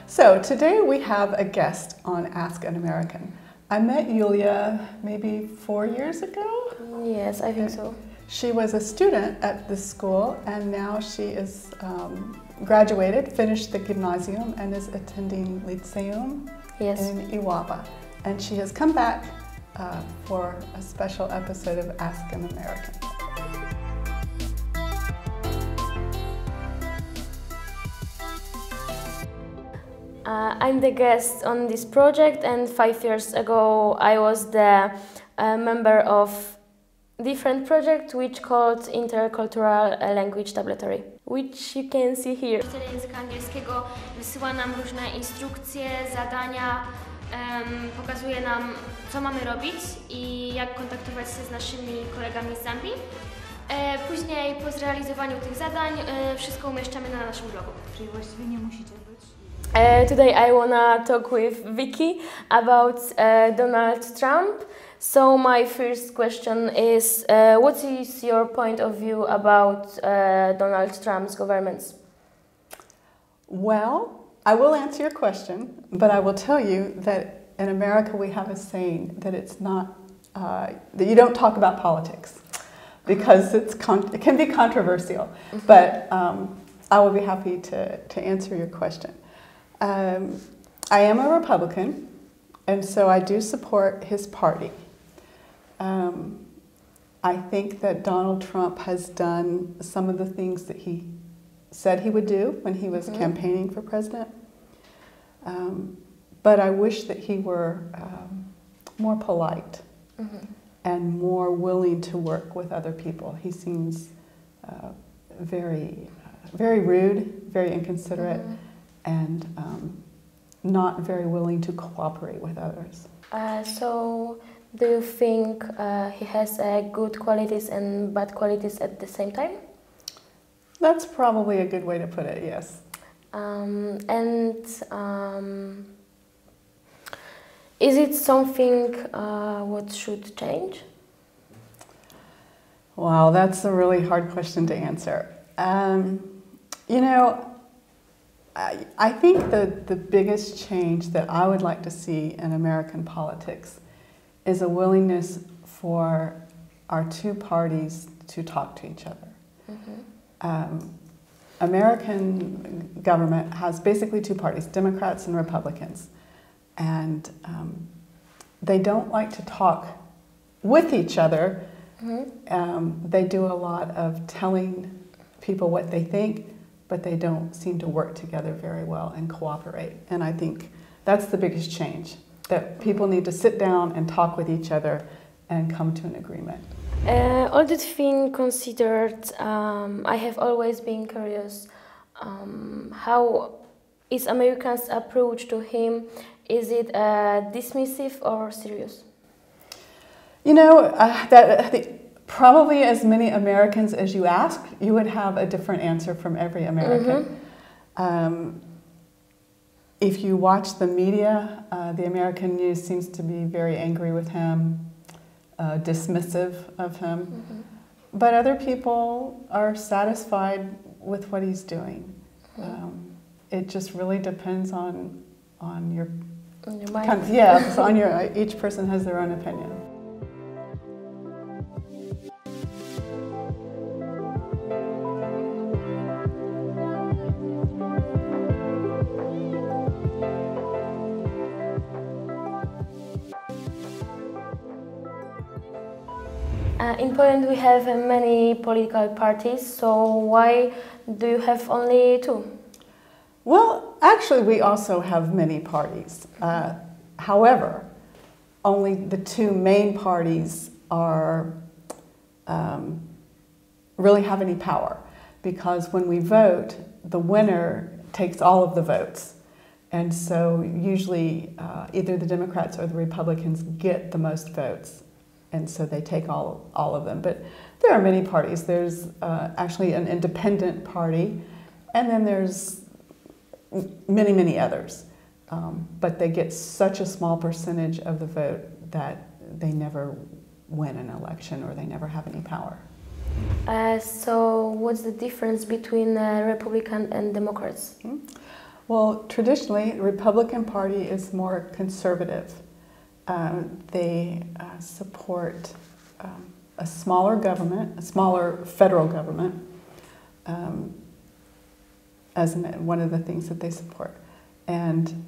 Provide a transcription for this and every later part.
So today we have a guest on Ask an American. I met Yulia maybe 4 years ago. Yes, I think so. She was a student at this school and now she is graduated, finished the gymnasium and is attending Lyceum in Iwapa. And she has come back for a special episode of Ask an American. I'm the guest on this project, and 5 years ago I was the member of different project which called Intercultural Language Tabletory, which you can see here. Nauczyciel języka angielskiego wysyła nam różne instrukcje, zadania, pokazuje nam, co mamy robić i jak kontaktować się z naszymi kolegami z Zambii. Później po zrealizowaniu tych zadań wszystko umieszczamy na naszym blogu. Czyli właściwie nie musicie być. Today I wanna talk with Vikki about Donald Trump. So my first question is, what is your point of view about Donald Trump's government? Well, I will answer your question, but I will tell you that in America we have a saying that it's not, that you don't talk about politics because it can be controversial, but I will be happy to answer your question. I am a Republican, and so I do support his party. I think that Donald Trump has done some of the things that he said he would do when he was campaigning for president. But I wish that he were more polite and more willing to work with other people. He seems very rude, very inconsiderate, and not very willing to cooperate with others. So do you think he has good qualities and bad qualities at the same time? That's probably a good way to put it, yes. Is it something what should change? Wow, that's a really hard question to answer. You know, I think the biggest change that I would like to see in American politics is a willingness for our two parties to talk to each other. American government has basically two parties, Democrats and Republicans, and they don't like to talk with each other. They do a lot of telling people what they think, but they don't seem to work together very well and cooperate. And I think that's the biggest change, that people need to sit down and talk with each other and come to an agreement. All that thing considered, I have always been curious, how is Americans' approach to him? Is it dismissive or serious? You know, probably as many Americans as you ask, you would have a different answer from every American. If you watch the media, the American news seems to be very angry with him, dismissive of him. But other people are satisfied with what he's doing. It just really depends on your mind. Yeah, so each person has their own opinion. In Poland we have many political parties, so why do you have only two? Well, actually we also have many parties. However, only the two main parties really have any power, because when we vote, the winner takes all of the votes. And so usually either the Democrats or the Republicans get the most votes. And so they take all of them. But there are many parties. There's actually an independent party, and then there's many others. But they get such a small percentage of the vote that they never win an election or they never have any power. So what's the difference between Republican and Democrats? Well, traditionally, the Republican Party is more conservative. They support a smaller government, a smaller federal government, as one of the things that they support. And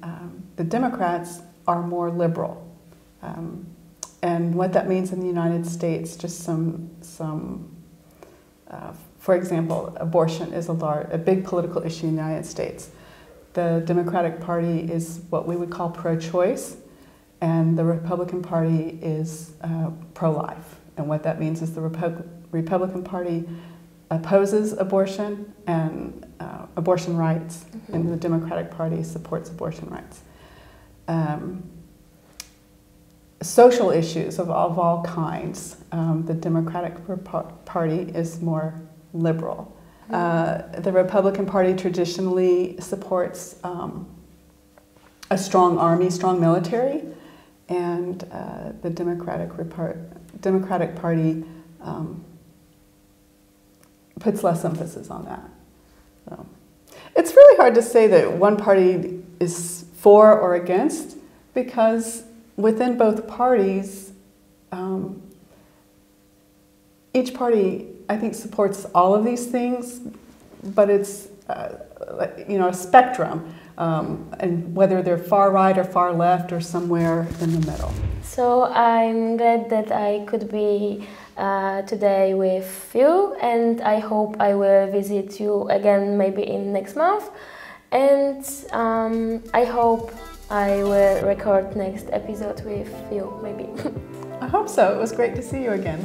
the Democrats are more liberal. And what that means in the United States, just for example, abortion is a big political issue in the United States. The Democratic Party is what we would call pro-choice, and the Republican Party is pro-life. And what that means is the Republican Party opposes abortion and abortion rights, and the Democratic Party supports abortion rights. Social issues of all kinds, the Democratic Party is more liberal. The Republican Party traditionally supports a strong army, strong military, and the Democratic Party puts less emphasis on that. So, it's really hard to say that one party is for or against, because within both parties, each party, I think, supports all of these things, but it's a spectrum, and whether they're far right or far left or somewhere in the middle. So I'm glad that I could be today with you, and I hope I will visit you again maybe in next month, and I hope I will record next episode with you maybe. I hope so. It was great to see you again.